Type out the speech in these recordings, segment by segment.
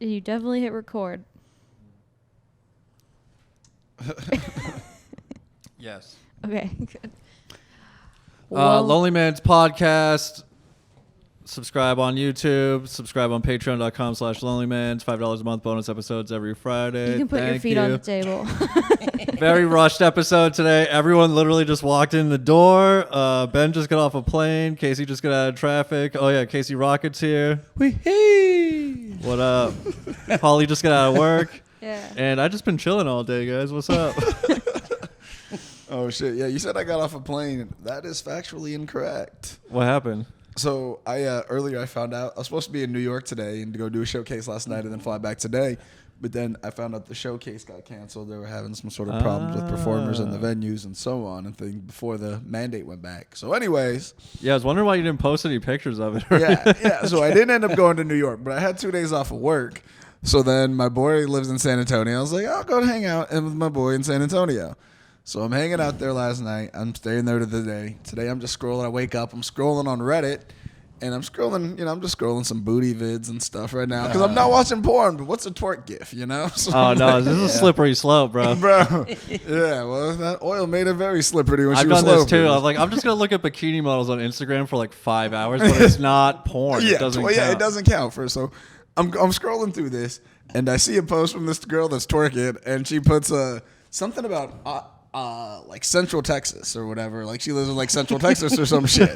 You definitely hit record. Yes. Okay, good. LonelyMans podcast. Subscribe on YouTube. Subscribe on patreon.com/LonelyMans. $5 a month bonus episodes every Friday. You can put your feet on the table. Very rushed episode today. Everyone literally just walked in the door. Ben just got off a plane. Casey just got out of traffic. Oh, yeah. Casey Rocket's here. Wee-hee. What up? Holly just got out of work. Yeah. And I just been chilling all day, guys. What's up? Oh, shit. Yeah, you said I got off a plane. That is factually incorrect. What happened? So earlier I found out I was supposed to be in New York today and to go do a showcase last night and then fly back today. But then I found out the showcase got canceled. They were having some sort of problems with performers in the venues and so on and things before the mandate went back. So anyways. Yeah, I was wondering why you didn't post any pictures of it. Yeah. So I didn't end up going to New York, but I had 2 days off of work. So then my boy lives in San Antonio. I was like, I'll go hang out with my boy in San Antonio. So I'm hanging out there last night. I'm staying there today. Today I'm just scrolling. I wake up. I'm scrolling on Reddit. And I'm scrolling, I'm just scrolling some booty vids and stuff right now. Because I'm not watching porn, but what's a twerk gif, So oh, no. This is a slippery slope, bro. Bro. Yeah, well, that oil made it very slippery when I've she was done this, sloping. too. I'm just going to look at bikini models on Instagram for like 5 hours, but it's not porn. Yeah, it doesn't count. Yeah, it doesn't count. So I'm scrolling through this, and I see a post from this girl that's twerking, and she puts something about... like Central Texas or whatever. Like she lives in like Central Texas or some shit.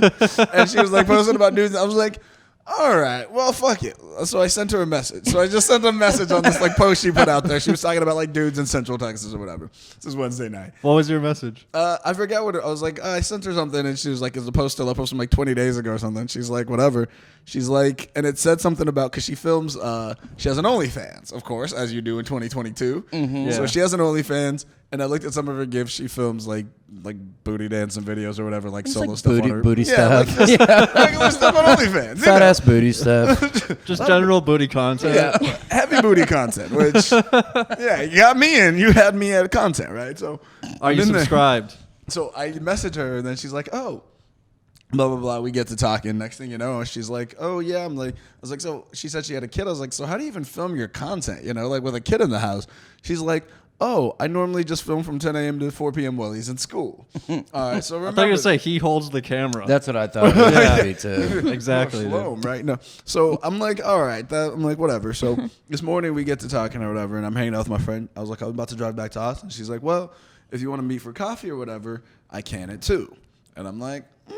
And she was like posting about dudes. I was like, all right, well, fuck it. So I sent her a message. So I just sent a message on this like post she put out there. She was talking about like dudes in Central Texas or whatever. This is Wednesday night. What was your message? I forget what I was like. I sent her something and she was like, is the post still up? I posted like 20 days ago or something. She's like, whatever. She's like, and it said something about, because she films, she has an OnlyFans, of course, as you do in 2022. Mm-hmm. Yeah. So she has an OnlyFans. And I looked at some of her gifts. She films like booty dancing videos or whatever, like solo stuff on her. Booty stuff. Regular stuff on OnlyFans. Fat ass booty stuff. Just general booty content. Yeah, heavy booty content, which, yeah, you got me in. You had me at content, right? So, are you subscribed? There. So I message her, and then she's like, oh, blah, blah, blah. We get to talking. Next thing you know, she's like, oh, yeah. I was like, so she said she had a kid. I was like, so how do you even film your content, like with a kid in the house? She's like, oh, I normally just film from 10 a.m. to 4 p.m. while he's in school. All right, so remember. I thought you were going to say he holds the camera. That's what I thought. Yeah, me too. Exactly. Slow, right? No. So I'm like, all right. I'm like, whatever. So this morning we get to talking or whatever, and I'm hanging out with my friend. I was like, I was about to drive back to Austin. She's like, well, if you want to meet for coffee or whatever, I can at 2. And I'm like, all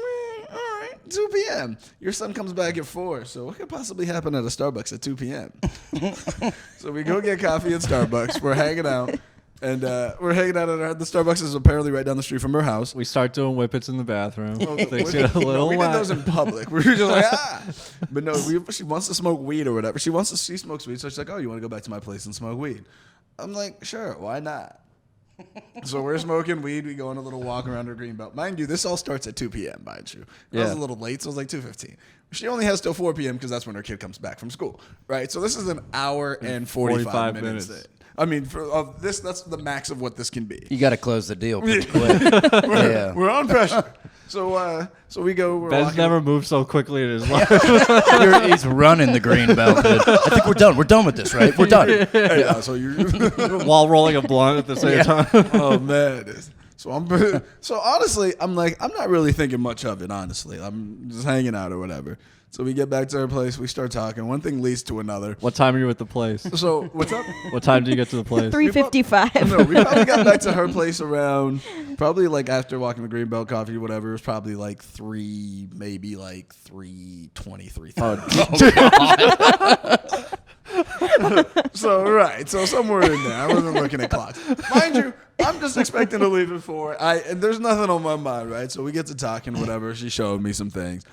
right, 2 p.m. Your son comes back at 4, so what could possibly happen at a Starbucks at 2 p.m.? So we go get coffee at Starbucks. We're hanging out. And we're hanging out at the Starbucks is apparently right down the street from her house. We start doing whippets in the bathroom. Well, Things get a little we did those in public. We were just like, But no, she wants to smoke weed or whatever. She smokes weed, so she's like, oh, you want to go back to my place and smoke weed? I'm like, sure, why not? So we're smoking weed. We go on a little walk around her greenbelt. Mind you, this all starts at 2 p.m., mind you. I was a little late, so it was like 2:15. She only has till 4 p.m. because that's when her kid comes back from school, right? So this is an hour and 45 minutes in. I mean, that's the max of what this can be. You got to close the deal pretty quick. We're on pressure. So we go. Ben's never moved so quickly in his life. He's running the green belt. Dude. I think we're done. We're done with this, right? We're done. Yeah. So you're while rolling a blunt at the same time. Oh man. So honestly, I'm not really thinking much of it. Honestly, I'm just hanging out or whatever. So we get back to her place. We start talking. One thing leads to another. What time are you at the place? So what's up? What time do you get to the place? 3:55. No, we probably got back to her place around probably like after walking the Greenbelt coffee, whatever. It was probably like 3, maybe like 3:20, 3:30. So somewhere in there. I wasn't looking at clocks. Mind you, I'm just expecting to leave at 4. And there's nothing on my mind, right? So we get to talking, whatever. She showed me some things.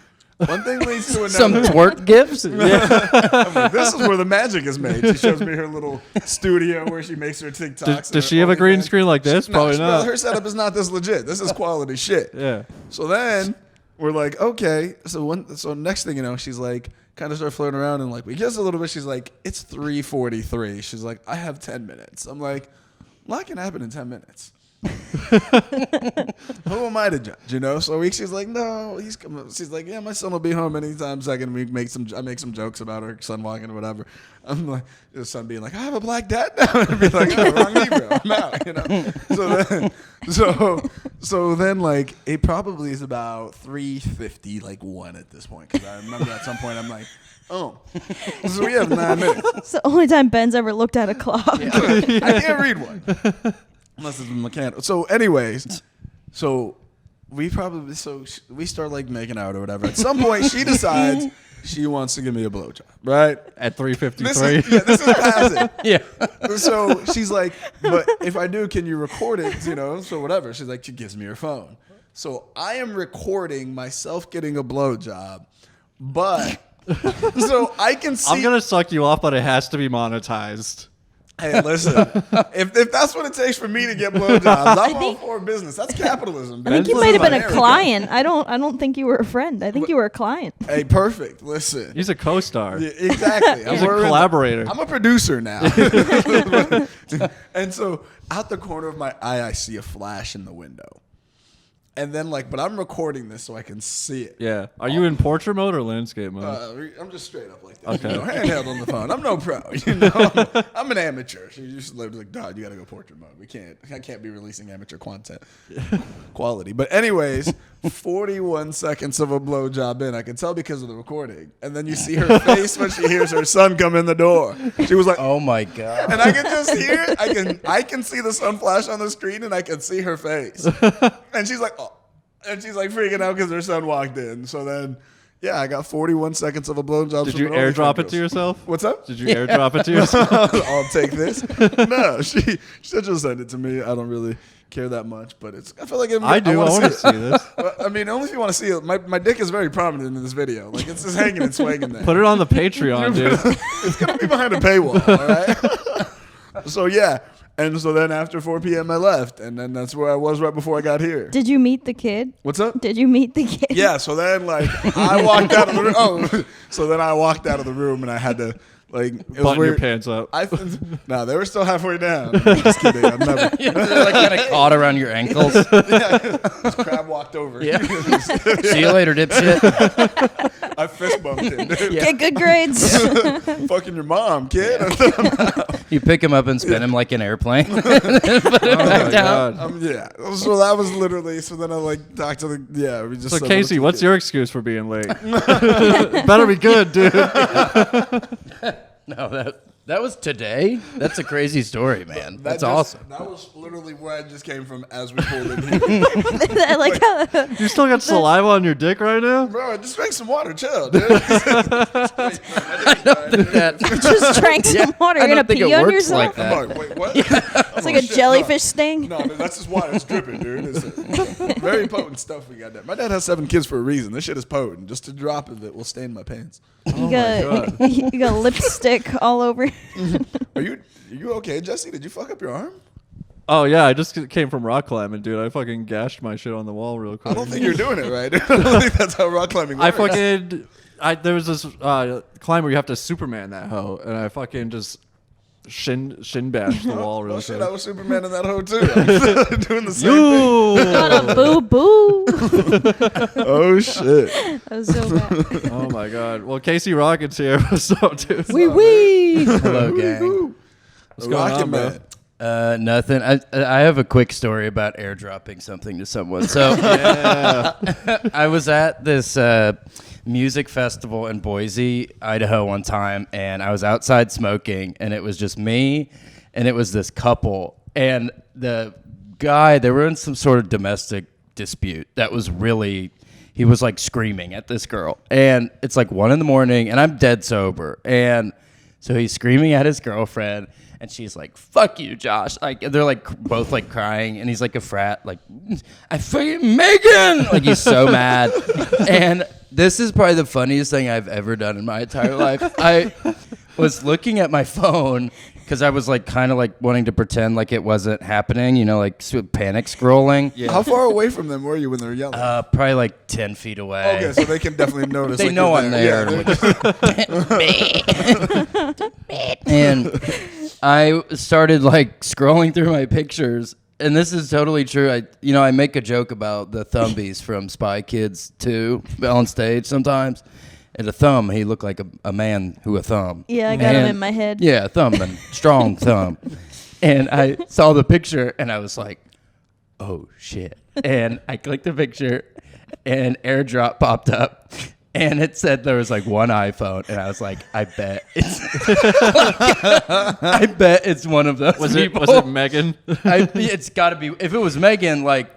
One thing leads to another. Some twerk gifts? Yeah. This is where the magic is made. She shows me her little studio where she makes her TikToks. Does she have a green screen like this? Probably not. Her setup is not this legit. This is quality shit. Yeah. So then we're like, okay. So next thing you know, she's like, kind of start flirting around and like we kiss a little bit. She's like, it's 3:43. She's like, I have 10 minutes. I'm like, a lot can happen in 10 minutes. Who am I to judge? You know. So she's like, no, he's coming. She's like, yeah, my son will be home anytime second week. I make some jokes about her son walking or whatever. I'm like, the son being like, I have a black dad now, and be like, oh, wrong Negro, I'm out. You know. So then like it probably is about 3:50, like 1 at this point, because I remember at some point I'm like, oh, so we have 9 minutes. It's the only time Ben's ever looked at a clock. I can't read one unless it's mechanical. So, anyways, we start like making out or whatever. At some point, she decides she wants to give me a blowjob, right? At 3:53. This is passive. Yeah. So she's like, but if I do, can you record it? You know, so whatever. She's like, she gives me her phone. So I am recording myself getting a blowjob, but so I can see. I'm gonna suck you off, but it has to be monetized. Hey, listen. if that's what it takes for me to get blowjobs, I'm all for business. That's capitalism. I think you might have been a client. I don't think you were a friend. I think you were a client. Hey, perfect. Listen. He's a co-star. Yeah, exactly. He's a collaborator. I'm a producer now. And so out the corner of my eye, I see a flash in the window. And then but I'm recording this so I can see it. Yeah. Are you in portrait mode or landscape mode? I'm just straight up like this. Okay. You know, handheld on the phone. I'm no pro. You know, I'm an amateur. She just like, Dad, you got to go portrait mode. I can't be releasing amateur content quality. But anyways, 41 seconds of a blowjob in. I can tell because of the recording. And then you see her face when she hears her son come in the door. She was like, Oh my God. and I can just hear it. I can see the sun flash on the screen, and I can see her face. And she's like, oh. And she's like freaking out because her son walked in. So then, yeah, I got 41 seconds of a blowjob. Did you airdrop it to yourself? What's up? Did you airdrop it to yourself? I'll take this. No, she just sent it to me. I don't really care that much, but I feel like I do. I want to see this. I mean, only if you want to see it. My dick is very prominent in this video. Like, it's just hanging and swinging there. Put it on the Patreon, dude. It's gonna be behind a paywall. All right. So yeah. And so then after 4 p.m. I left, and then that's where I was right before I got here. Did you meet the kid? What's up? Did you meet the kid? Yeah, so then I walked out of the room. Oh, so then I walked out of the room, and I had to it was Button weird. your pants up. No, they were still halfway down. I'm just kidding. I'm never. They're like kind of caught around your ankles. This crab walked over. Yeah. See you later, dipshit. I fist bumped him. Dude. Get good grades. Fucking your mom, kid. You pick him up and spin him like an airplane. Put him back down. Yeah. So that was literally. So then I talked to the. Yeah. We just. So Casey, what's your excuse for being late? Better be good, dude. No, that was today. That's a crazy story, man. That's awesome. That was literally where I just came from as we pulled in here. I like how You still got saliva on your dick right now? Bro, just drink some water. Chill, dude. I don't think that. just drank some water. You're gonna pee on yourself. Like that. I'm like, wait, what? It's like a jellyfish sting. No, that's just water. It's dripping, dude. It's very potent stuff we got there. My dad has 7 kids for a reason. This shit is potent. Just a drop of it will stain my pants. You got lipstick all over. Are you okay, Jesse? Did you fuck up your arm? Oh, yeah. I just came from rock climbing, dude. I fucking gashed my shit on the wall real quick. I don't think you're doing it right. I don't think that's how rock climbing works. There was this climb where you have to Superman that hoe, and I fucking just shin bashed the wall real Oh quick. shit, I was Superman in that hoe too. I'm doing the same thing. Got a boo boo. Oh shit. That was so bad. Oh my god. Well, Casey Rocket's here. What's up, dude? Wee wee. Hello, gang. What's going on, bro? Nothing. I have a quick story about airdropping something to someone. So I was at this music festival in Boise, Idaho one time, and I was outside smoking, and it was just me, and it was this couple, and the guy, they were in some sort of domestic dispute that was really, he was like screaming at this girl, and it's like 1 a.m, and I'm dead sober, and so he's screaming at his girlfriend, and she's like, "Fuck you, Josh!" Like they're like both like crying, and he's like a frat, like, "I fucking Megan!" Like he's so mad. And this is probably the funniest thing I've ever done in my entire life. I was looking at my phone because I was like kind of like wanting to pretend like it wasn't happening, you know, like panic scrolling. Yeah. How far away from them were you when they were yelling? Probably like 10 feet away. Okay, so they can definitely notice. They like, know you're I'm there. Yeah, And I started like scrolling through my pictures, and this is totally true. I make a joke about the Thumbies from Spy Kids 2 on stage sometimes. And a thumb, he looked like a man who a thumb. Yeah, I got him in my head. Yeah, thumb and strong thumb. And I saw the picture and I was like, oh shit. And I clicked the picture and AirDrop popped up. And it said there was like one iPhone, and I was like, I bet it's one of those people. Was it Megan? It's got to be. If it was Megan, like,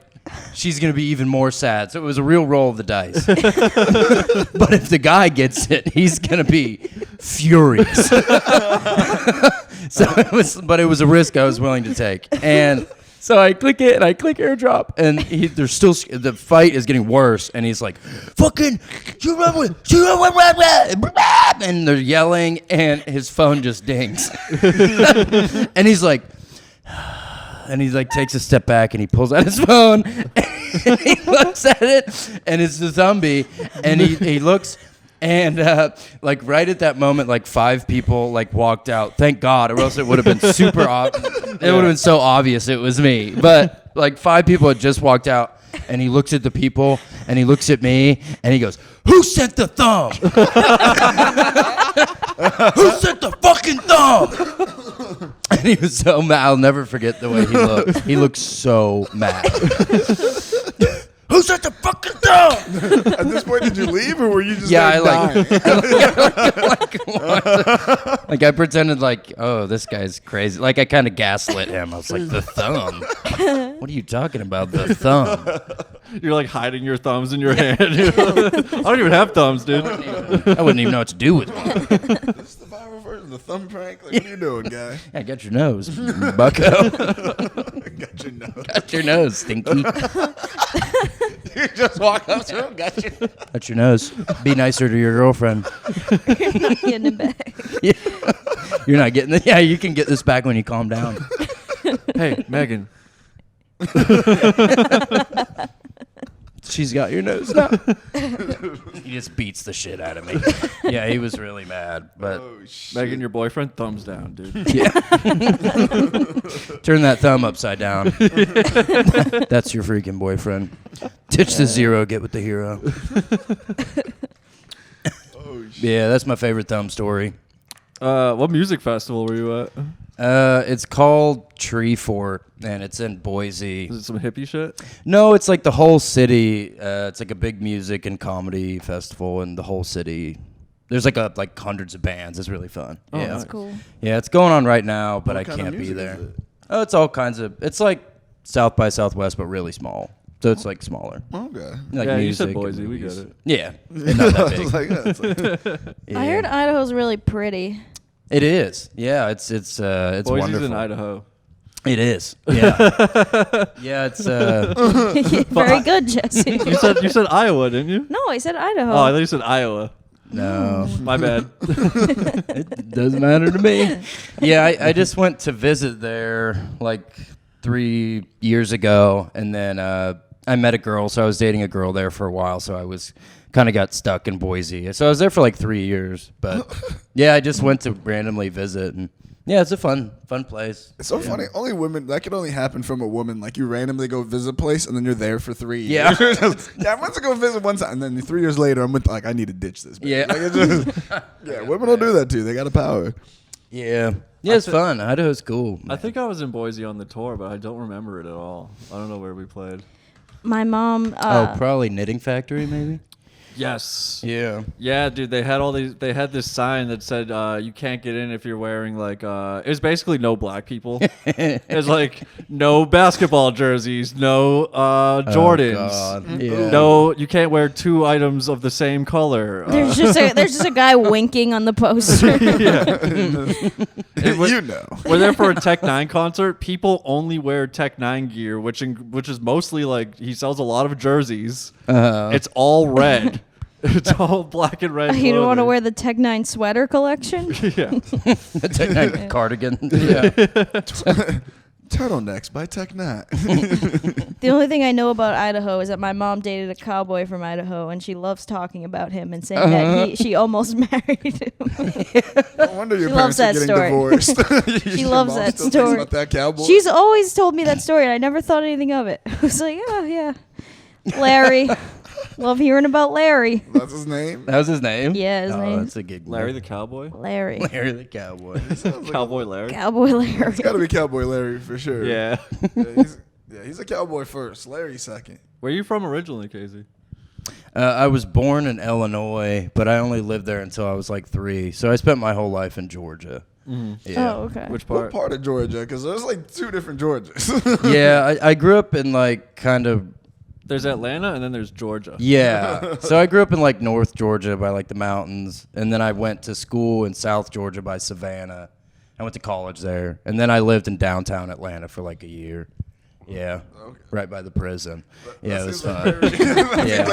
she's gonna be even more sad. So it was a real roll of the dice. But if the guy gets it, he's gonna be furious. But it was a risk I was willing to take, and. So I click it, and I click AirDrop, and the fight is getting worse, and he's like, fucking, and they're yelling, and his phone just dings. And he's like, takes a step back, and he pulls out his phone, and he looks at it, and it's the zombie, and he looks. And like right at that moment, like 5 people like walked out. Thank God, or else it would have been super obvious. It would have been so obvious it was me. But like 5 people had just walked out, and he looks at the people, and he looks at me, and he goes, "Who sent the thumb? Who sent the fucking thumb?" And he was so mad. I'll never forget the way he looked. He looked so mad. Who sent the fucking thumb? At this point, did you leave, or were you just I dying? Like I pretended like, oh, this guy's crazy. Like I kind of gaslit him. I was like, the thumb? What are you talking about, the thumb? You're like hiding your thumbs in your hand. I don't even have thumbs, dude. I wouldn't even know what to do with one. This is the viral version of the thumb prank. Like, what are you doing, guy? I got your nose, bucko. Got your nose. Got your nose, stinky. You just walk up to him, got you. Got your nose. Be nicer to your girlfriend. You're not getting it back. Yeah. You're not getting it. Yeah, you can get this back when you calm down. Hey, Megan. She's got your nose now. He just beats the shit out of me. Yeah, he was really mad. But Megan, your boyfriend, thumbs down, dude. yeah. Turn that thumb upside down. That's your freaking boyfriend. Ditch the zero, get with the hero. Yeah, that's my favorite thumb story. What music festival were you at? It's called Tree Fort, and it's in Boise. Is it some hippie shit? No, it's like the whole city. It's like a big music and comedy festival, and the whole city. There's like hundreds of bands. It's really fun. Oh, yeah, nice. That's cool. Yeah, it's going on right now, but What I kind of can't be music there. is it? Oh, it's all kinds of. It's like South by Southwest, but really small. So it's like smaller. Okay. Like Yeah, you music said and Boise. We movies. get it. Yeah, it's not that I was big. like, yeah, it's like, Yeah. I heard Idaho's really pretty. It is. Yeah, it's Boise's wonderful. in Idaho. It is. Yeah. Yeah, it's Very good, Jesse. You said Iowa, didn't you? No, I said Idaho. Oh, I thought you said Iowa. no. My bad. It doesn't matter to me. Yeah, I just went to visit there like 3 years ago, and then I met a girl, so I was dating a girl there for a while, so I was kind of got stuck in Boise. So I was there for like 3 years, but yeah, I just went to randomly visit, and yeah, it's a fun place. it's so funny. Only women, that could only happen from a woman. Like, you randomly go visit a place, and then you're there for 3 years. Yeah. Yeah, I went to go visit one time, and then 3 years later, I'm with, like, I need to ditch this. Bitch. Yeah. Like, it's just, yeah, women will do that too. They got a power. Yeah. Yeah, it's fun. Idaho's cool. I think I was in Boise on the tour, but I don't remember it at all. I don't know where we played. My mom. Probably Knitting Factory, maybe? Yes. Yeah. Yeah, dude. They had all these. They had this sign that said you can't get in if you're wearing like. It was basically no black people. It was like no basketball jerseys, no Jordans. God. Yeah. No, you can't wear 2 items of the same color. There's just a guy winking on the poster. You know. We're there for a Tech 9 concert. People only wear Tech 9 gear, which is mostly like he sells a lot of jerseys. It's all red. It's all black and red. You don't want to clothing. wear the Tech 9 sweater collection? Yeah. Cardigan. Yeah. Turtlenecks by Tech Nat. The only thing I know about Idaho is that my mom dated a cowboy from Idaho, and she loves talking about him and saying that she almost married him. No wonder your She parents loves are that getting story. divorced. She Your loves mom that still thinks story. about that cowboy. She's always told me that story, and I never thought anything of it. I was like, oh, yeah. Larry. Love hearing about Larry. That's his name. That was his name? Yeah, his name. That's a good Larry the Cowboy? Larry. Larry the Cowboy. Cowboy Larry? Cowboy Larry. It's got to be Cowboy Larry for sure. Yeah. He's a cowboy first. Larry second. Where are you from originally, Casey? I was born in Illinois, but I only lived there until I was like 3. So I spent my whole life in Georgia. Yeah. Oh, okay. Which What part? part of Georgia? Because there's like 2 different Georgias. Yeah, I grew up in like kind of There's Atlanta and then there's Georgia. yeah. So I grew up in like North Georgia by like the mountains, and then I went to school in South Georgia by Savannah. I went to college there, and then I lived in downtown Atlanta for like a year. Yeah, right by the prison. Yeah, it was fun. Yeah.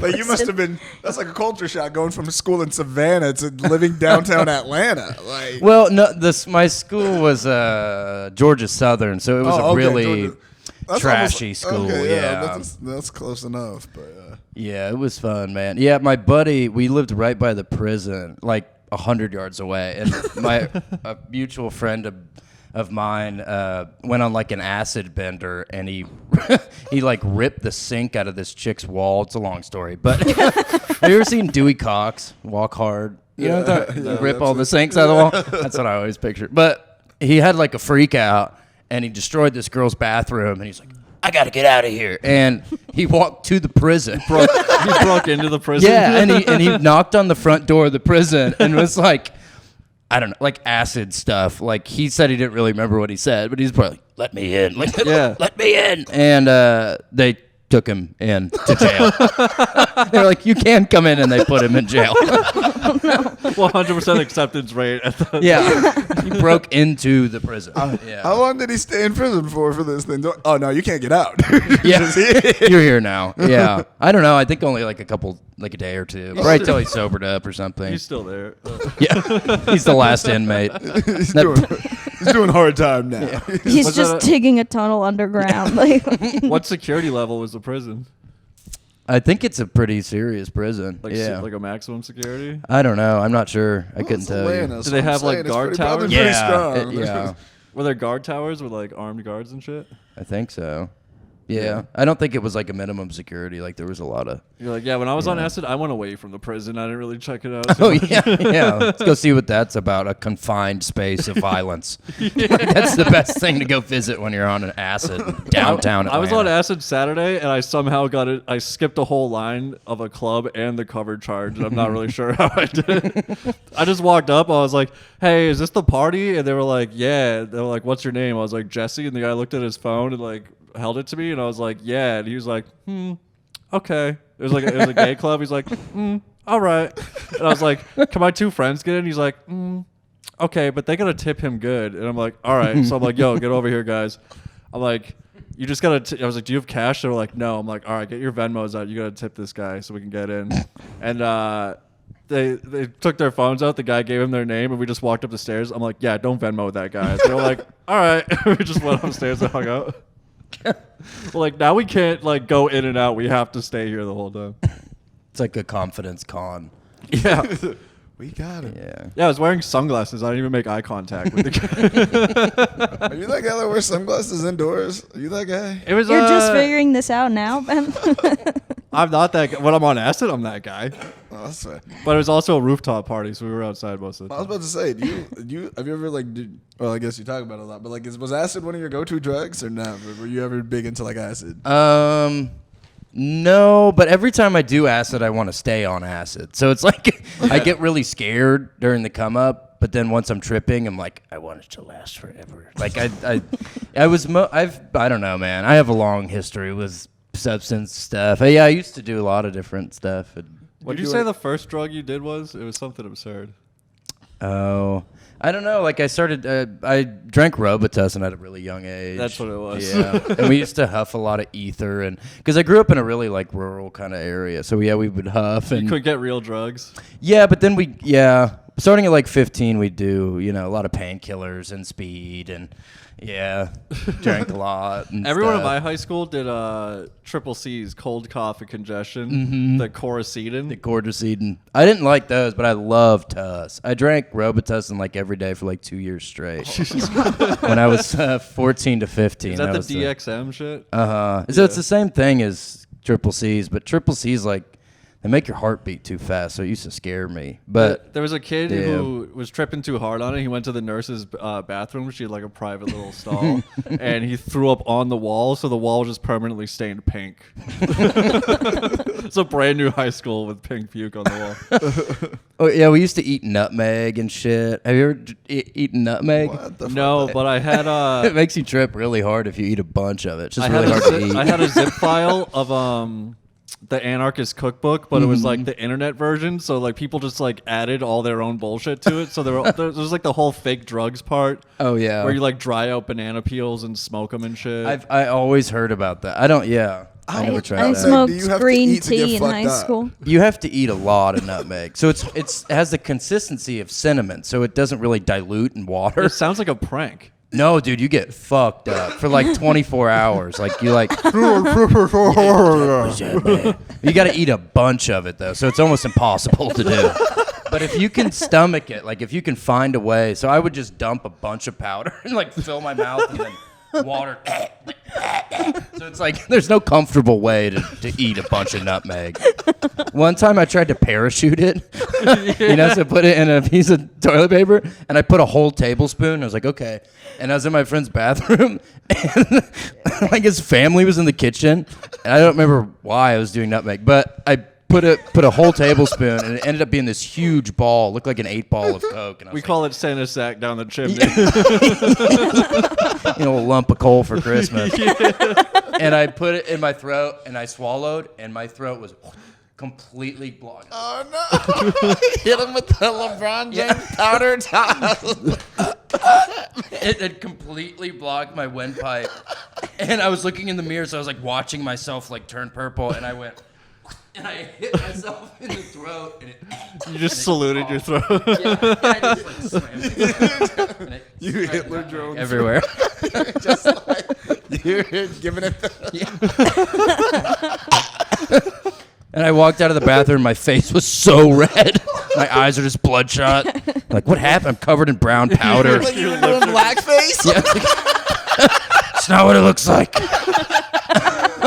Like you must have been. That's like a culture shock going from school in Savannah to living downtown Atlanta. Like, Well, no, my school was Georgia Southern, so it was a really Georgia. That's trashy almost- school. okay, Yeah. that's close enough. But Yeah, it was fun, man. Yeah, my buddy, we lived right by the prison, like 100 yards away, and a mutual friend of mine went on like an acid bender, and he he like ripped the sink out of this chick's wall. It's a long story, but have you ever seen Dewey Cox Walk Hard? You know, rip all the sinks out of the wall. That's what I always pictured. But he had like a freak out, and he destroyed this girl's bathroom, and he's like, I gotta get out of here. And he walked to the prison. He broke into the prison. Yeah, and he knocked on the front door of the prison and was like, I don't know, like acid stuff. Like he said he didn't really remember what he said, but he's probably like, let me in. Like, Yeah. let me in. And they took him in to jail. They were like, you can come in, and they put him in jail. 100% acceptance rate. Yeah. He broke into the prison. Yeah. how long did he stay in prison for this thing? Oh no, you can't get out. Yeah, you're here now. Yeah, I don't know. I think only like a day or 2, right till he sobered up or something. He's still there. Yeah, he's the last inmate. he's doing hard time now. He's Was just that digging a tunnel underground. Like, What security level was the prison? I think it's a pretty serious prison. Like Yeah, like a maximum security? I don't know. I'm not sure. I couldn't It's tell Atlanta, you. so Do they I'm have, like, saying it's guard pretty- probably towers? pretty Yeah, strong. yeah, Were there guard towers with like armed guards and shit? I think so. Yeah, I don't think it was like a minimum security. Like there was a lot of. You're like, yeah, when I was on acid, I went away from the prison. I didn't really check it out. Oh yeah, yeah. Let's go see what that's about. A confined space of violence. That's the best thing to go visit when you're on an acid downtown. I was on Atlanta. acid Saturday, and I somehow got it. I skipped a whole line of a club and the covered charge, and I'm not really sure how I did it. I just walked up. I was like, "Hey, is this the party?" And they were like, "Yeah." They were like, "What's your name?" I was like, "Jesse." And the guy looked at his phone and like held it to me, and I was like, "Yeah." And he was like, "Okay." It was a gay club. He's like, "All right." And I was like, "Can my 2 friends get in?" He's like, "Okay, but they gotta tip him good." And I'm like, "All right." So I'm like, "Yo, get over here, guys." I'm like, "You just gotta." I was like, "Do you have cash?" They were like, "No." I'm like, "All right, get your Venmos out. You gotta tip this guy so we can get in." And they took their phones out. The guy gave him their name, and we just walked up the stairs. I'm like, "Yeah, don't Venmo that guy." So they were like, "All right." We just went upstairs and hung out. Well, like now we can't like go in and out. We have to stay here the whole time. It's like a confidence con. Yeah. We got him. Yeah. Yeah, I was wearing sunglasses. I didn't even make eye contact with the guy. Are you that guy that wears sunglasses indoors? Are you that guy? It was. you're just figuring this out now, Ben. I'm not that guy. When I'm on acid, I'm that guy. Oh, that's fair. But it was also a rooftop party, so we were outside most of the I was time. about to say, have you ever like well, I guess you talk about it a lot, but like, was acid one of your go-to drugs or not? Were you ever big into like acid? No, but every time I do acid, I want to stay on acid. So it's like I get really scared during the come up, but then once I'm tripping, I'm like, I want it to last forever. Like I don't know, man. I have a long history with substance stuff. Yeah, I used to do a lot of different stuff. What did you say the first drug you did was? It was something absurd. Oh, I don't know. Like I started, I drank Robitussin at a really young age. That's what it was. Yeah, and we used to huff a lot of ether, and because I grew up in a really like rural kind of area, so yeah, we would huff You and could get real drugs. yeah, but then starting at like 15, we do, a lot of painkillers and speed and drank a lot. And Everyone stuff. in my high school did triple C's, cold cough and congestion, the Coricidin. The Cordycetin. I didn't like those, but I loved Tuss. I drank Robitussin like every day for like 2 years straight. When I was 14 to 15. Is that the was DXM shit? So it's the same thing as triple C's, but triple C's like they make your heart beat too fast, so it used to scare me. But there was a kid who was tripping too hard on it. He went to the nurse's bathroom. She had like a private little stall, and he threw up on the wall, so the wall was just permanently stained pink. It's a brand new high school with pink puke on the wall. Oh yeah, we used to eat nutmeg and shit. Have you ever eaten nutmeg? What the No, but I had It makes you trip really hard if you eat a bunch of it. It's just I really had hard to eat. I had a zip file of the Anarchist Cookbook, but it was like the internet version, so like people just like added all their own bullshit to it. So there was like the whole fake drugs part. Oh yeah, where you like dry out banana peels and smoke them and shit. I always heard about that. I don't. Yeah, I never tried I that. smoked Do you have to green eat to get tea in fucked high up? school. You have to eat a lot of nutmeg, so it has the consistency of cinnamon, so it doesn't really dilute in water. It sounds like a prank. No, dude, you get fucked up for like 24 hours. Like you like. You got to eat a bunch of it though, so it's almost impossible to do. But if you can stomach it, like if you can find a way, so I would just dump a bunch of powder and like fill my mouth and then water. So it's like there's no comfortable way to eat a bunch of nutmeg. One time I tried to parachute it, so put it in a piece of toilet paper, and I put a whole tablespoon. I was like, okay. And I was in my friend's bathroom, and like his family was in the kitchen, and I don't remember why I was doing nutmeg, but I put a whole tablespoon, and it ended up being this huge ball, looked like an 8-ball of Coke. And I was We like, call it Santa sack down the chimney. a lump of coal for Christmas. And I put it in my throat, and I swallowed, and my throat was completely blocked. Oh no! Hit him with the LeBron James powder top. It had completely blocked my windpipe, and I was looking in the mirror, so I was like watching myself like turn purple, and I went, and I hit myself in the throat, and it. You just saluted your throat. Yeah, I just like slammed it. And it You spread Hitler nutmeg drone everywhere. Just like you're giving it. And I walked out of the bathroom. My face was so red. My eyes are just bloodshot. Like, what happened? I'm covered in brown powder. Like you were doing blackface. Yeah. It's not what it looks like.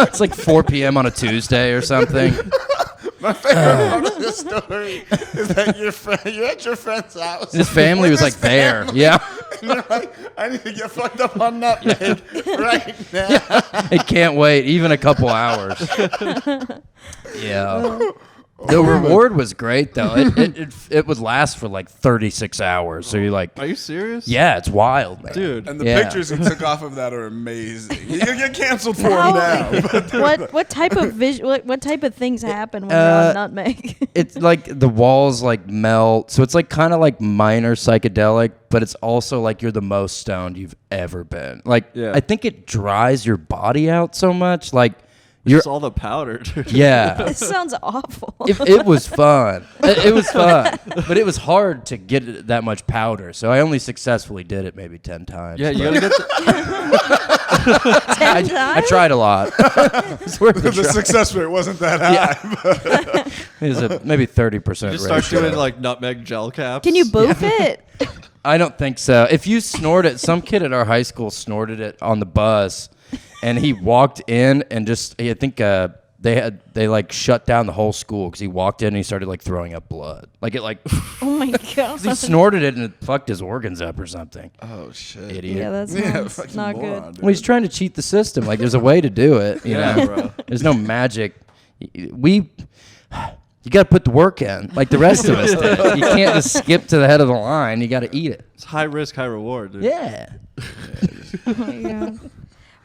It's like 4 p.m. on a Tuesday or something. My favorite part of the story is that you're at your friend's house. His family was like there. Yeah. And you're like, I need to get fucked up on nutmeg right now. I can't wait even a couple hours. Yeah. The reward was great though. It would last for like 36 hours. So you're like, Are you serious? yeah, it's wild, man. Dude. And the Yeah. pictures he took off of that are amazing. You can get canceled for them now. What type of what type of things happen when you're on nutmeg? It's like the walls like melt. So it's like kind of like minor psychedelic, but it's also like you're the most stoned you've ever been. Like Yeah. I think it dries your body out so much. Like you're Just all the powder, dude. yeah. This sounds awful. It was fun. It was fun, but it was hard to get that much powder. So I only successfully did it maybe 10 times. Yeah, you but gotta get I tried a lot. It's worth The a try. success rate wasn't that high. It was a maybe 30% just start ratio. doing like nutmeg gel caps. Can you boof it? I don't think so. If you snort it, some kid at our high school snorted it on the bus, and he walked in and just I think they like shut down the whole school because he walked in and he started like throwing up blood. Like it like Oh my god. he snorted it and it fucked his organs up or something. Oh shit. Idiot. Yeah, that Yeah, sounds fucking not moron, good. dude. Well, he's trying to cheat the system. Like there's a way to do it. You Yeah, know, bro. there's no magic. You got to put the work in, like the rest of us did. You can't just skip to the head of the line. You got to eat it. It's high risk, high reward, dude. Yeah. Oh my god.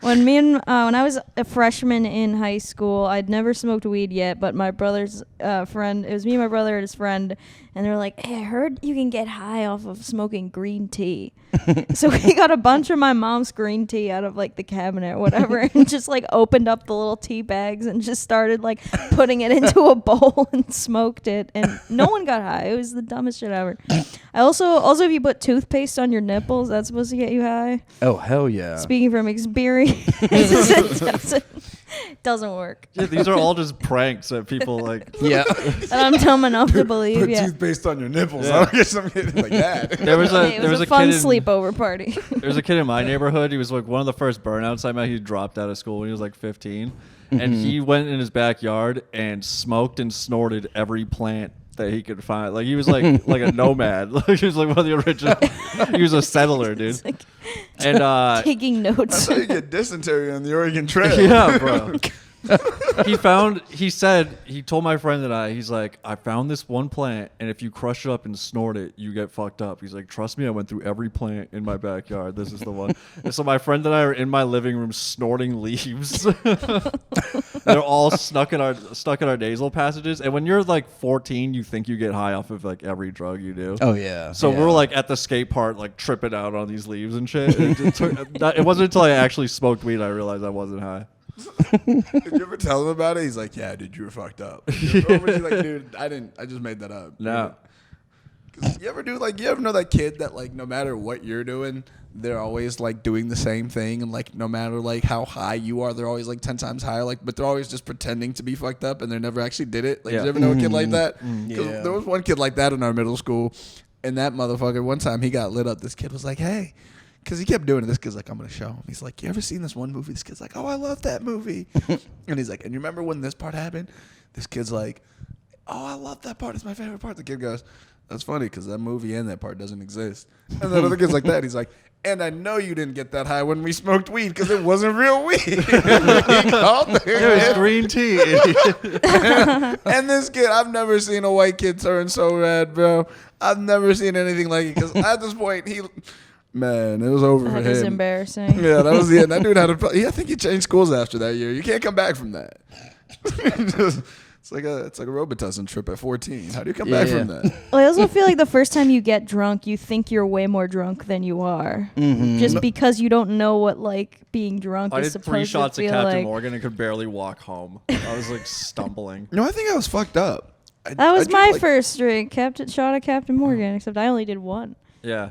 When I was a freshman in high school, I'd never smoked weed yet, but my brother's friend, it was me, my brother, and his friend, and they're like, "Hey, I heard you can get high off of smoking green tea." So we got a bunch of my mom's green tea out of like the cabinet or whatever, and just like opened up the little tea bags and just started like putting it into a bowl and smoked it, and no one got high. It was the dumbest shit ever. I also if you put toothpaste on your nipples, that's supposed to get you high. Oh, hell yeah. Speaking from experience, it doesn't work. Yeah, these are all just pranks that people like. Yeah. And I'm dumb enough to believe. Put Yeah, toothpaste on your nipples. Yeah. I don't get something like that. There was it was a fun kid in, sleepover party. There was a kid in my neighborhood. He was like one of the first burnouts I met. He dropped out of school when he was like 15, and he went in his backyard and smoked and snorted every plant that he could find. Like he was like a nomad. Like he was like one of the original. He was a settler, dude. Like And taking notes. That's how you get dysentery on the Oregon Trail. yeah, bro. He told my friend and he's like, I found this one plant, and if you crush it up and snort it, you get fucked up. He's like, trust me, I went through every plant in my backyard. This is the one. And so my friend and I are in my living room snorting leaves. They're all stuck in our nasal passages. And when you're like 14, you think you get high off of like every drug you do. Oh, yeah. So yeah. we're like at the skate park, like tripping out on these leaves and shit. It wasn't until I actually smoked weed I realized I wasn't high. Did you ever tell him about it? He's like, yeah, dude, you were fucked up. He's like, dude, I just made that up. No. You ever know that kid that like no matter what you're doing, they're always like doing the same thing, and like no matter like how high you are, they're always like 10 times higher, like, but they're always just pretending to be fucked up and they never actually did it. Like, Yeah. did you ever know a kid like that? Yeah. There was one kid like that in our middle school, and that motherfucker, one time he got lit up. This kid was like, hey, because he kept doing it. This kid's like, I'm going to show him. He's like, you ever seen this one movie? This kid's like, oh, I love that movie. And he's like, and you remember when this part happened? This kid's like, oh, I love that part. It's my favorite part. The kid goes, that's funny because that movie and that part doesn't exist. And then other kid's like that. He's like, and I know you didn't get that high when we smoked weed because it wasn't real weed. He called the It was kid. green tea. And this kid, I've never seen a white kid turn so red, bro. I've never seen anything like it because at this point, man, it was over for That is him. embarrassing. Yeah, that was the end. That dude had I think he changed schools after that year. You can't come back from that. It's like a Robitussin trip at 14. How do you come back from that? Well, I also feel like the first time you get drunk, you think you're way more drunk than you are, just because you don't know what like being drunk I is did supposed 3 shots to of feel Captain like. Morgan and could barely walk home. I was like stumbling. No, I think I was fucked up. That was I my drank, like, first drink, shot of Captain Morgan, except I only did one. Yeah.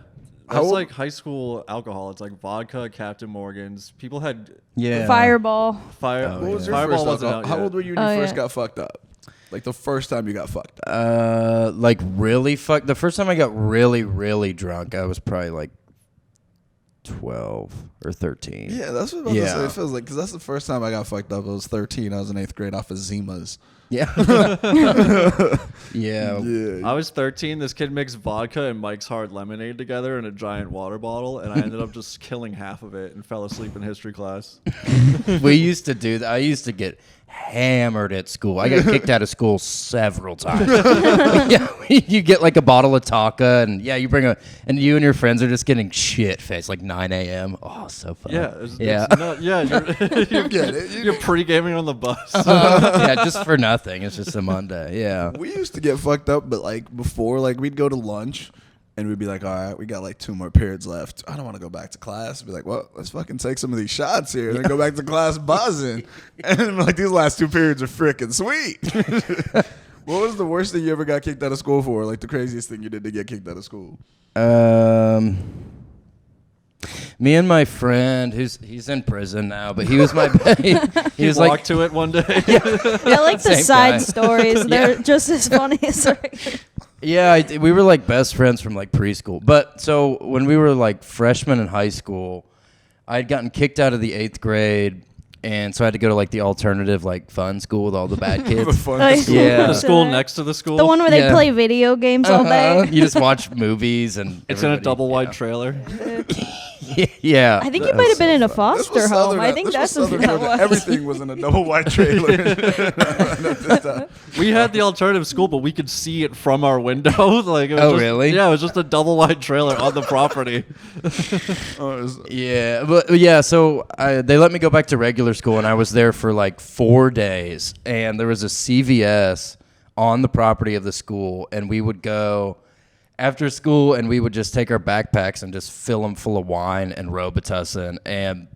How That's old- like high school alcohol. It's like vodka, Captain Morgan's. People had Yeah. Fireball. fire. Oh, What was your Fireball first wasn't alcohol? out How yet. old were you when Oh, you first yeah. got fucked up? Like the first time you got fucked up. Like really fucked. The first time I got really, really drunk, I was probably like 12 or 13. Yeah, that's what I was about to say. Yeah. It feels like because that's the first time I got fucked up. I was 13. I was in 8th grade off of Zimas. Yeah. Yeah. Yeah. I was 13. This kid mixed vodka and Mike's Hard Lemonade together in a giant water bottle, and I ended up just killing half of it and fell asleep in history class. We used to do that. I used to get hammered at school. I got kicked out of school several times. Yeah, you get like a bottle of Taka, and yeah, and you and your friends are just getting shit faced like 9 a.m. Oh, so fun. Yeah, yeah, you're pre-gaming on the bus. yeah, just for nothing. It's just a Monday. Yeah. We used to get fucked up, but like before, like we'd go to lunch and we'd be like, all right, we got like 2 more periods left. I don't want to go back to class. Be like, well, let's fucking take some of these shots here and then go back to class buzzing. And like these last 2 periods are freaking sweet. What was the worst thing you ever got kicked out of school for? Like the craziest thing you did to get kicked out of school? Me and my friend, he's in prison now, but he was my he was Walked like to it one day. I like the Same side guy. stories. They're just as funny as the regular. Yeah, we were like best friends from like preschool. But so when we were like freshmen in high school, I had gotten kicked out of the 8th grade, and so I had to go to like the alternative like fun school with all the bad The kids. fun Oh, school. Yeah. The school next to the school. The one where they Yeah. play video games all day. You just watch movies and It's in a everybody- double wide yeah. trailer. Yeah. I think you might have been in a foster This was home. I think this that's was what Southern that Georgia. was. Everything was in a double wide trailer. At this time. We had the alternative school, but we could see it from our window. Like, it was Oh, just- really? Yeah, it was just a double wide trailer on the property. Oh, it was- Yeah, but yeah, so they let me go back to regular school, and I was there for like 4 days, and there was a CVS on the property of the school, and we would go after school, and we would just take our backpacks and just fill them full of wine and Robitussin. And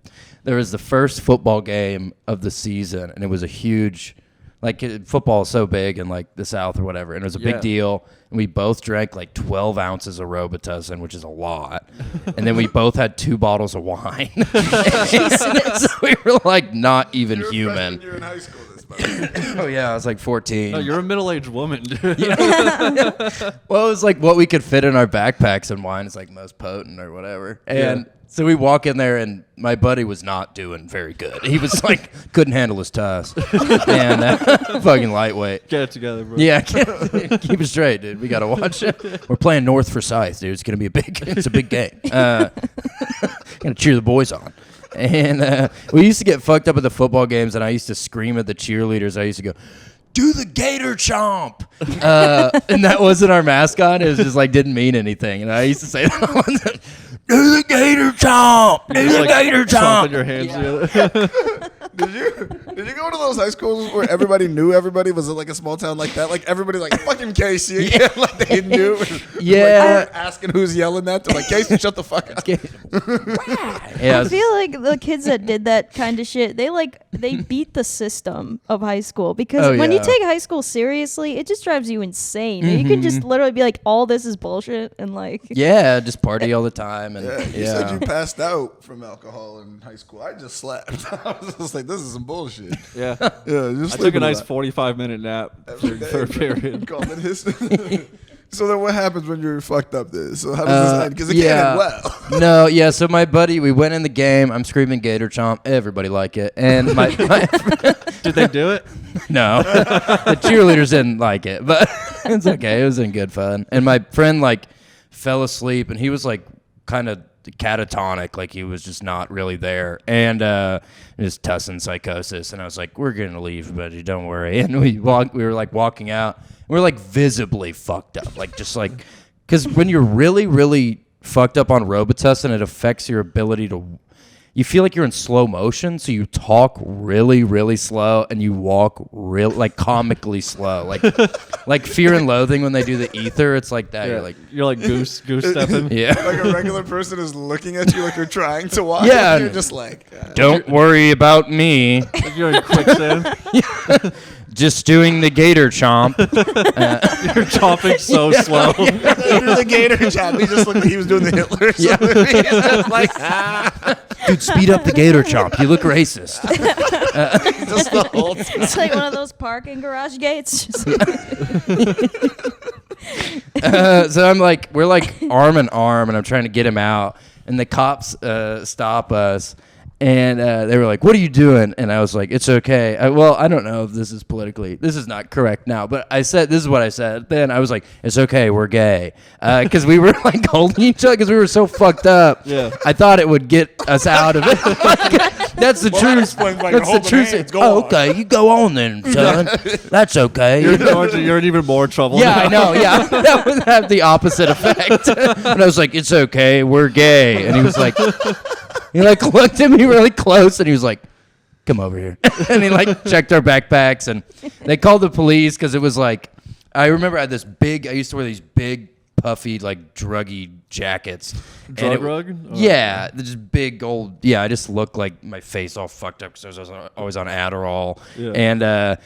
there was the first football game of the season, and it was a huge, like, football is so big in like the South or whatever, and it was a big deal. And we both drank like 12 ounces of Robitussin, which is a lot. And then we both had 2 bottles of wine. So we were like not even human. You're in high school. Oh yeah, I was like 14. No, you're a middle-aged woman, dude. Well, it was like what we could fit in our backpacks, and wine is like most potent or whatever. And so we walk in there, and my buddy was not doing very good. He was like, couldn't handle his tuss. And fucking lightweight. Get it together, bro. Yeah, keep it straight, dude. We got to watch it. We're playing North Forsyth, dude. It's going to be it's a big game. Got to cheer the boys on. And we used to get fucked up at the football games, and I used to scream at the cheerleaders. I used to go, do the Gator Chomp. And that wasn't our mascot. It was just like, didn't mean anything. And I used to say that. Do the Gator Chomp. Do the Gator Chomp. Chomping your hands together. Did you go to those high schools where everybody knew everybody? Was it like a small town like that? Like everybody like fucking Casey again, like they knew. Yeah. Like, asking who's yelling that. They're like, Casey, shut the fuck up. Yeah, I feel like the kids that did that kind of shit, they beat the system of high school, because when you take high school seriously, it just drives you insane. You can just literally be like, all this is bullshit, and like just party all the time. And You said you passed out from alcohol in high school. I just slept. I was just like, this is some bullshit. Yeah. Just I took a sleeping nice lot. 45-minute nap during the third period. Called it history. So then what happens when you're fucked up there? So how does this end? Because it can't end well. No, yeah, so my buddy, we went in the game. I'm screaming Gator Chomp. Everybody like it. And my Did they do it? No. The cheerleaders didn't like it, but it's okay. It was in good fun. And my friend, like, fell asleep, and he was, like, kind of catatonic, like he was just not really there, and it was Tussin psychosis. And I was like, we're gonna leave, buddy, don't worry. And we were like walking out, we were like visibly fucked up, like just like, because when you're really fucked up on Robitussin, it affects your ability to, you feel like you're in slow motion, so you talk really slow, and you walk like comically slow, like Fear and Loathing when they do the ether. It's like that. Yeah. You're like goose stepping. Yeah. Like a regular person is looking at you like you're trying to walk. Yeah. And you're just like, Don't worry about me. Like you're in quicksand. Just doing the Gator Chomp. You're chomping so slow. do the Gator Chomp. He just looked like he was doing the Hitler. Yeah. He's just like, Dude, speed up the Gator Chomp. You look racist. just the whole time. it's like one of those parking garage gates. So I'm like, we're like arm in arm, and I'm trying to get him out, and the cops stop us. And they were like, what are you doing? And I was like, it's okay. I don't know if this is not correct now, but this is what I said. Then I was like, it's okay, we're gay. Because we were like holding each other because we were so fucked up. Yeah. I thought it would get us out of it. That's the truth. That's the truth. Okay, you go on then, son. That's okay. You're in even more trouble. Yeah, now. I know. Yeah, that would have the opposite effect. And I was like, "It's okay, we're gay." And he was like, he like looked at me really close, and he was like, "Come over here." And he like checked our backpacks, and they called the police because it was like, I remember I had I used to wear these big puffy like druggy jackets. Drug rug? Yeah, just big old. Yeah, I just looked like my face all fucked up because I was always on Adderall. Yeah. And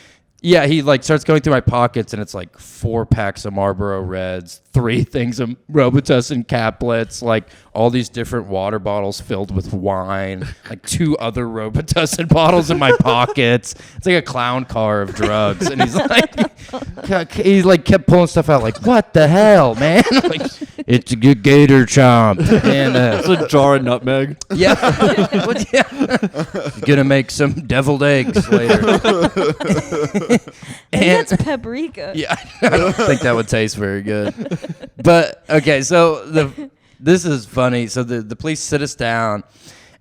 yeah, he like starts going through my pockets, and it's like 4 packs of Marlboro Reds, 3 things of Robitussin caplets, like all these different water bottles filled with wine, like 2 other Robitussin bottles in my pockets. It's like a clown car of drugs, and he's like kept pulling stuff out, like, what the hell, man? Like, it's a good Gator Chomp, and It's a jar of nutmeg. yeah, gonna make some deviled eggs later. And that's paprika. Yeah, I don't think that would taste very good. But okay, so this is funny. So the police sit us down,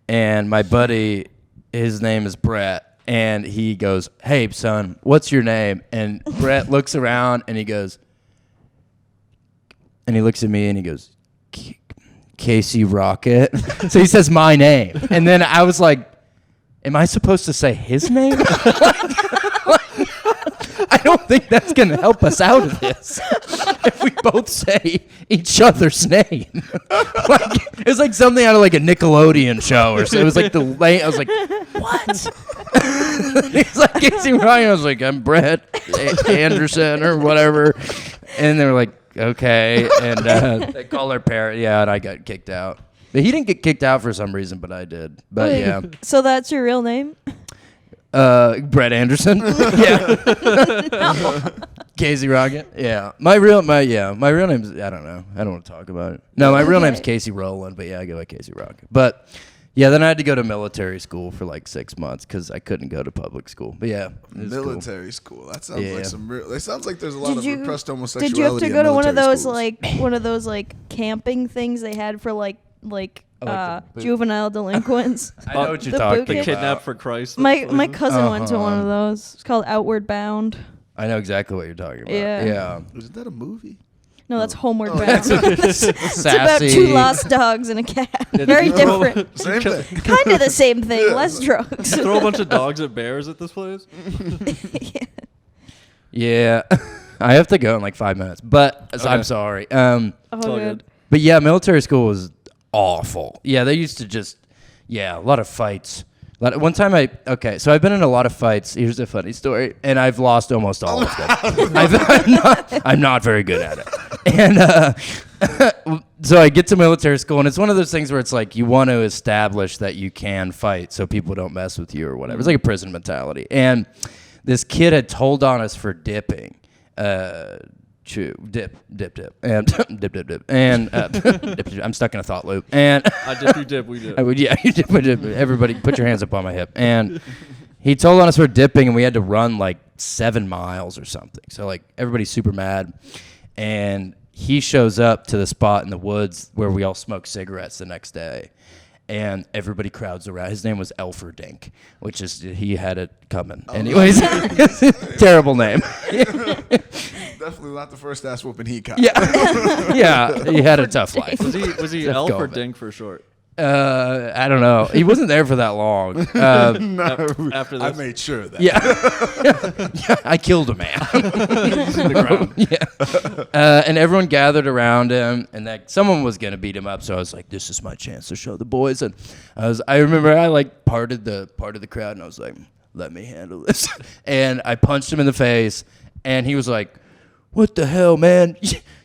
and my buddy, his name is Brett, and he goes, "Hey, son, what's your name?" And Brett looks around, and he goes, and he looks at me, and he goes, "Casey Rocket." So he says my name, and then I was like, "Am I supposed to say his name?" I don't think that's going to help us out of this. If we both say each other's name. Like, it's like something out of like a Nickelodeon show or so. It was like I was like, what? He's like Casey Ryan. I was like, I'm Brett Anderson or whatever. And they were like, okay. And they call their parent. Yeah, and I got kicked out. But he didn't get kicked out for some reason, but I did. But Wait, yeah. So that's your real name? Brett Anderson. Yeah. Casey Rocket. Yeah. My real name's, I don't know. I don't want to talk about it. No, my real name's Casey Rowland, but yeah, I go by Casey Rocket. But yeah, then I had to go to military school for like 6 months because I couldn't go to public school. But yeah, Military school. That sounds like some real. It sounds like there's a lot Did of you- repressed homosexuality. Did you have to in go to one of military those schools. camping things they had for like the boot. juvenile delinquents? I know what you're The talking boot The camp? about. kidnap for Christ. My cousin went to one of those. It's called Outward Bound. I know exactly what you're talking about. Yeah. Yeah. Isn't that a movie? No, that's Homeward Oh, Bound. It's about Sassy. 2 lost dogs and a cat. Very different. Same thing. Kind of the same thing, less drugs. Throw a bunch of dogs at bears at this place. Yeah. I have to go in like 5 minutes, but Okay. I'm sorry. Oh, all good. But yeah, military school was awful. Yeah, they used to just, a lot of fights. One time so I've been in a lot of fights. Here's a funny story, and I've lost almost all of them. I'm not very good at it. And so I get to military school, and it's one of those things where it's like you want to establish that you can fight so people don't mess with you or whatever. It's like a prison mentality. And this kid had told on us for dipping. Dip, and dip, and I'm stuck in a thought loop. And I dip, you dip, we dip. I would, you dip. Everybody, put your hands up on my hip. And he told on us for dipping, and we had to run like 7 miles or something. So like everybody's super mad, and he shows up to the spot in the woods where we all smoke cigarettes the next day. And everybody crowds around. His name was Elferdink, which is, he had it coming. Anyways, terrible name. Definitely not the first ass whooping he got. Yeah, yeah, he had a tough life. Was he Let's Elf go or with it. Dink for short? I don't know. He wasn't there for that long. No, After this. I made sure of that. Yeah, I killed a man. He's in the ground. Yeah, and everyone gathered around him, and that someone was gonna beat him up. So I was like, "This is my chance to show the boys." And I remember I like parted the crowd, and I was like, "Let me handle this." And I punched him in the face, and he was like, "What the hell, man?"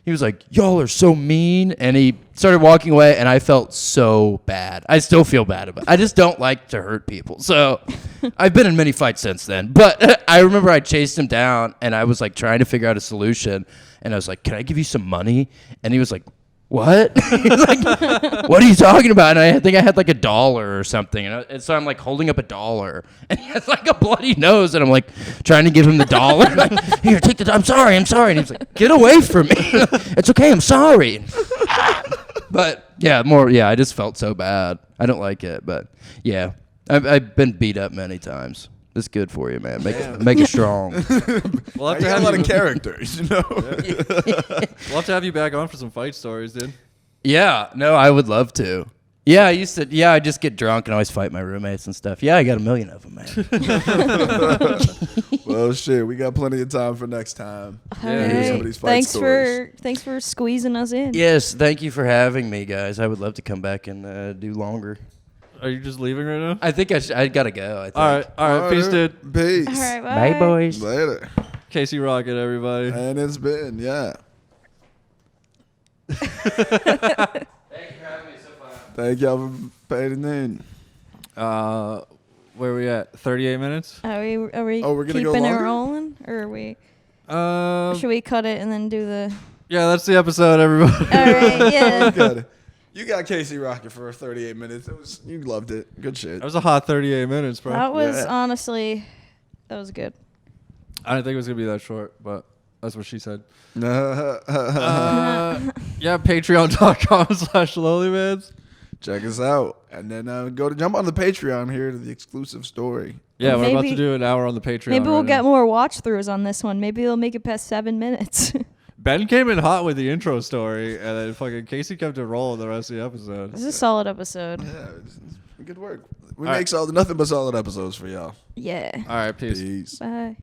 He was like, "Y'all are so mean," and he started walking away, and I felt so bad. I still feel bad about it. I just don't like to hurt people. So I've been in many fights since then. But I remember I chased him down, and I was like trying to figure out a solution, and I was like, "Can I give you some money?" And he was like, "What?" He was like, "What are you talking about?" And I think I had like $1 or something. And so I'm like holding up $1, and he has like a bloody nose, and I'm like trying to give him the dollar. I'm like, "Here, take the, I'm sorry. And he's like, "Get away from me." "It's okay, I'm sorry." But yeah, I just felt so bad. I don't like it, but yeah, I've been beat up many times. It's good for you, man. Make it strong. We'll have I to got have a lot you. of characters, you know. We'll have to have you back on for some fight stories, dude. Yeah, no, I would love to. Yeah, I just get drunk and always fight my roommates and stuff. Yeah, I got a million of them, man. Well, shit, we got plenty of time for next time. All Yeah, hear some right. of these fight stories. Thanks for squeezing us in. Yes, thank you for having me, guys. I would love to come back and do longer. Are you just leaving right now? I think I gotta go. I think. All right. Peace, dude. Peace. All right, bye. Bye, boys. Later. Casey Rocket, everybody. And it's been, yeah. Thank you for having me. So fun. Thank y'all for paying in. Where are we at? 38 minutes? Are we Oh, we're gonna keeping go it longer? rolling? Or are we Um, should we cut it and then do the yeah, that's the episode, everybody. All right, yeah. Got it. You got Casey Rocket for 38 minutes. You loved it. Good shit. That was a hot 38 minutes, bro. That was Yeah. honestly that was good. I didn't think it was going to be that short, but that's what she said. Check Yeah, patreon.com/LonelyMans. us out. And then jump on the Patreon here to the exclusive story. Yeah, we're about to Maybe- do an hour on the Patreon. Maybe we'll right get now. more watch throughs on this one. Maybe they'll make it past 7 minutes. Ben came in hot with the intro story, and then fucking Casey kept it rolling the rest of the episode. This is a solid episode. Yeah, it's good work. We All make nothing but solid episodes for y'all. Yeah. All right, peace. Peace. Bye.